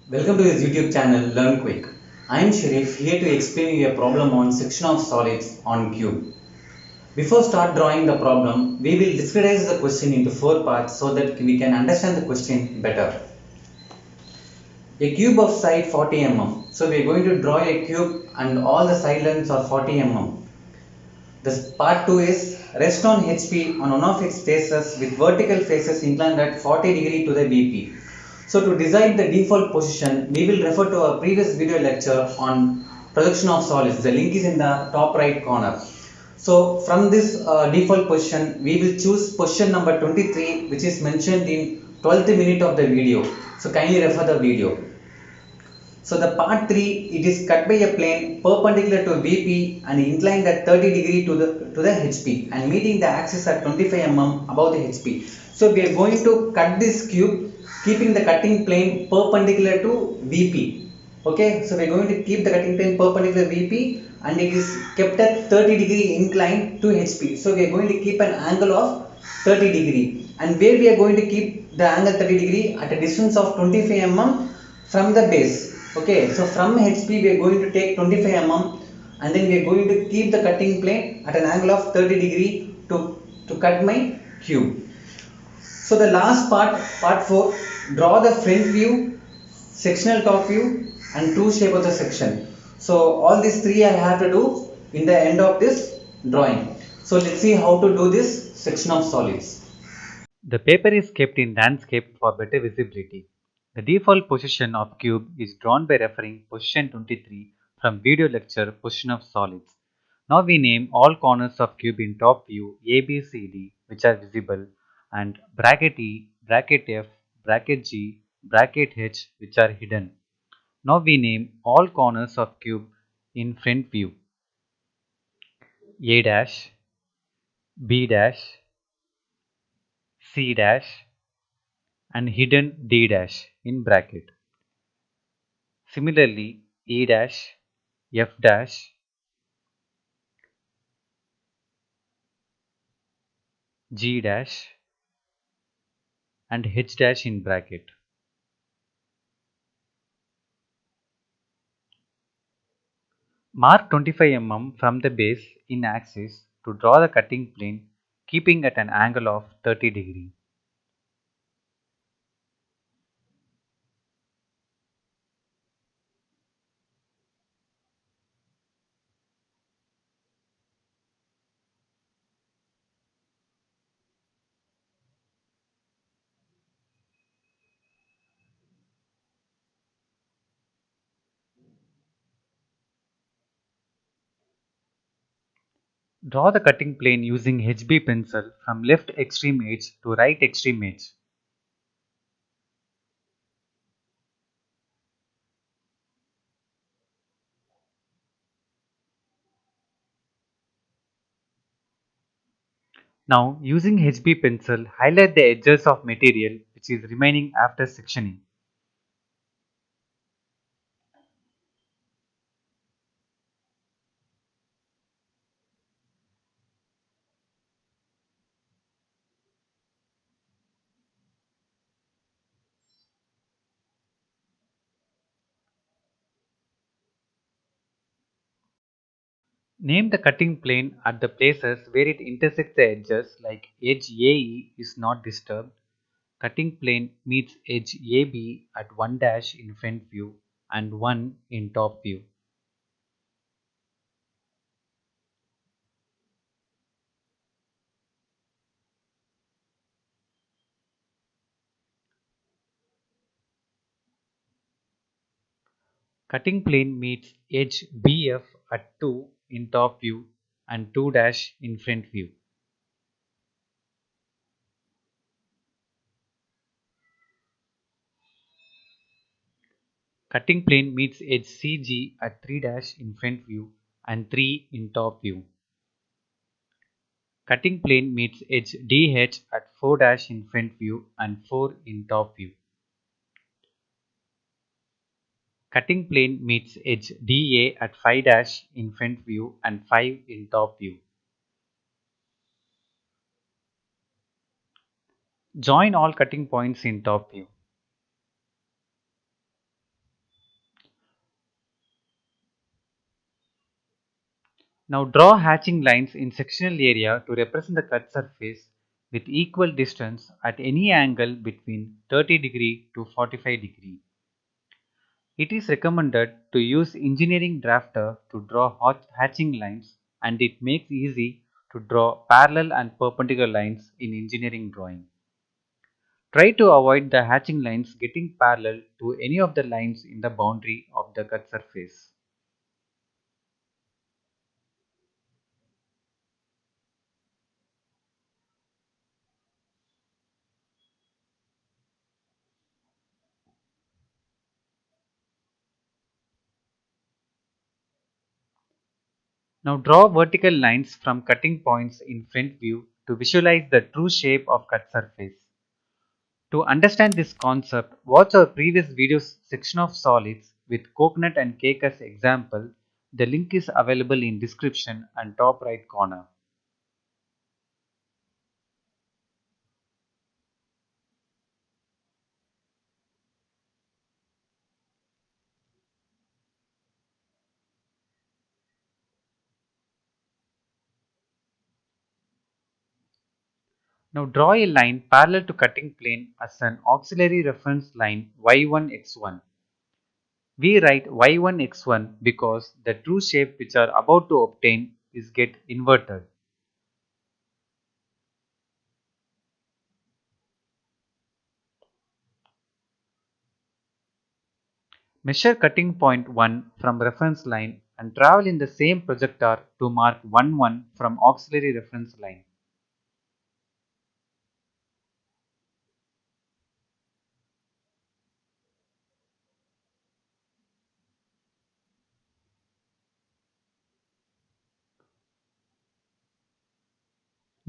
Welcome to this YouTube channel Learn Quick. I am Sharif here to explain you a problem on section of solids on cube. Before start drawing the problem, we will discretize the question into four parts so that we can understand the question better. A cube of side 40 mm. So we are going to draw a cube and all the side lengths are 40 mm. This part 2 is rest on HP on one of its faces with vertical faces inclined at 40 degree to the VP. So to decide the default position, we will refer to our previous video lecture on projection of solids. The link is in the top right corner. So from this default position, we will choose position number 23, which is mentioned in 12th minute of the video. So kindly refer the video. So the part 3, it is cut by a plane perpendicular to VP and inclined at 30 degree to the HP and meeting the axis at 25 mm above the HP. So we are going to cut this cube keeping the cutting plane perpendicular to VP. Okay, so we are going to keep the cutting plane perpendicular to VP and it is kept at 30 degree inclined to HP. So we are going to keep an angle of 30 degree, and where we are going to keep the angle 30 degree at a distance of 25 mm from the base. Okay, so from HP we are going to take 25 mm and then we are going to keep the cutting plane at an angle of 30 degree to cut my cube. So the last part 4, draw the front view, sectional top view and true shape of the section. So all these three I have to do in the end of this drawing. So let's see how to do this section of solids. The paper is kept in landscape for better visibility. The default position of cube is drawn by referring position 23 from video lecture Position of Solids. Now we name all corners of cube in top view A, B, C, D which are visible and bracket E, bracket F, bracket G, bracket H which are hidden. Now we name all corners of cube in front view A dash, B dash, C dash and hidden D dash in bracket. Similarly, E dash, F dash, G dash and H dash in bracket. Mark 25 mm from the base in axis to draw the cutting plane keeping at an angle of 30 degree. Draw the cutting plane using HB pencil from left extreme edge to right extreme edge. Now using HB pencil highlight the edges of material which is remaining after sectioning. Name the cutting plane at the places where it intersects the edges like edge AE is not disturbed. Cutting plane meets edge AB at 1 dash in front view and 1 in top view. Cutting plane meets edge BF at 2 in top view and 2 dash in front view. Cutting plane meets edge CG at 3 dash in front view and 3 in top view. Cutting plane meets edge DH at 4 dash in front view and 4 in top view. Cutting plane meets edge DA at 5 dash in front view and 5 in top view. Join all cutting points in top view. Now draw hatching lines in sectional area to represent the cut surface with equal distance at any angle between 30° to 45°. It is recommended to use engineering drafter to draw hatching lines, and it makes easy to draw parallel and perpendicular lines in engineering drawing. Try to avoid the hatching lines getting parallel to any of the lines in the boundary of the cut surface. Now draw vertical lines from cutting points in front view to visualize the true shape of cut surface. To understand this concept, watch our previous video's section of solids with coconut and cake as example. The link is available in description and top right corner. Now draw a line parallel to cutting plane as an auxiliary reference line y1x1. We write y1x1 because the true shape which are about to obtain is get inverted. Measure cutting point 1 from reference line and travel in the same projector to mark 1 1 from auxiliary reference line.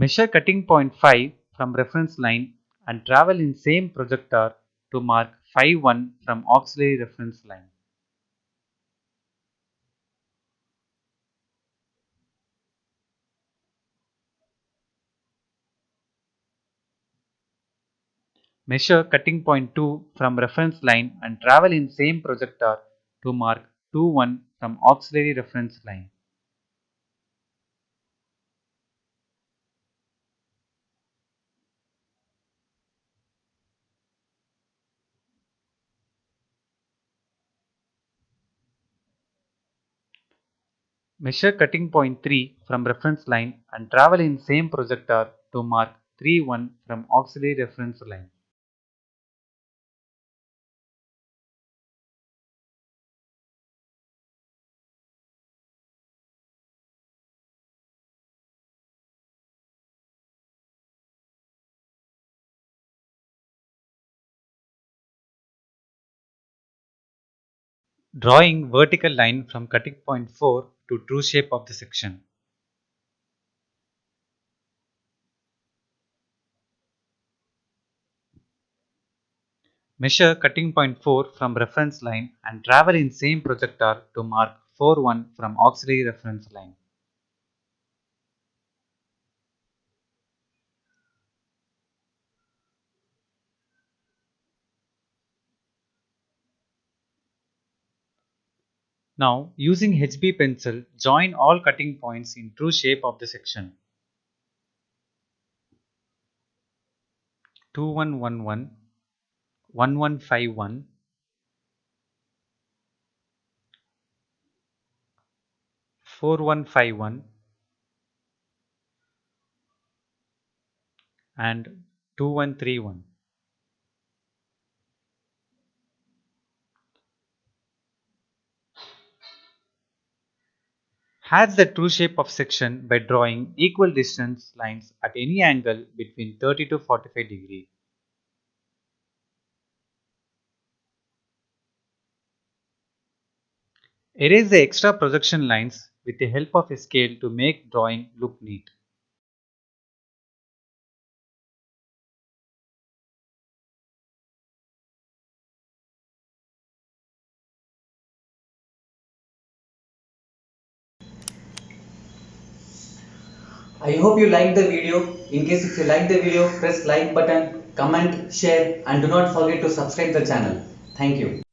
Measure cutting point 5 from reference line and travel in same projector to mark phi 1 from auxiliary reference line. Measure cutting point 2 from reference line and travel in same projector to mark 2 1 from auxiliary reference line. Measure cutting point 3 from reference line and travel in same projector to mark 3 1 from auxiliary reference line. Drawing vertical line from cutting point 4 to true shape of the section. Measure cutting point 4 from reference line and travel in same projector to mark 4 1 from auxiliary reference line. Now, using HB pencil, join all cutting points in true shape of the section. 2111, 1151, 4151 and 2131. Has the true shape of section by drawing equal distance lines at any angle between 30 to 45 degree. Erase the extra projection lines with the help of a scale to make drawing look neat. I hope you liked the video. In case if you like the video, press like button, comment, share and do not forget to subscribe the channel. Thank you.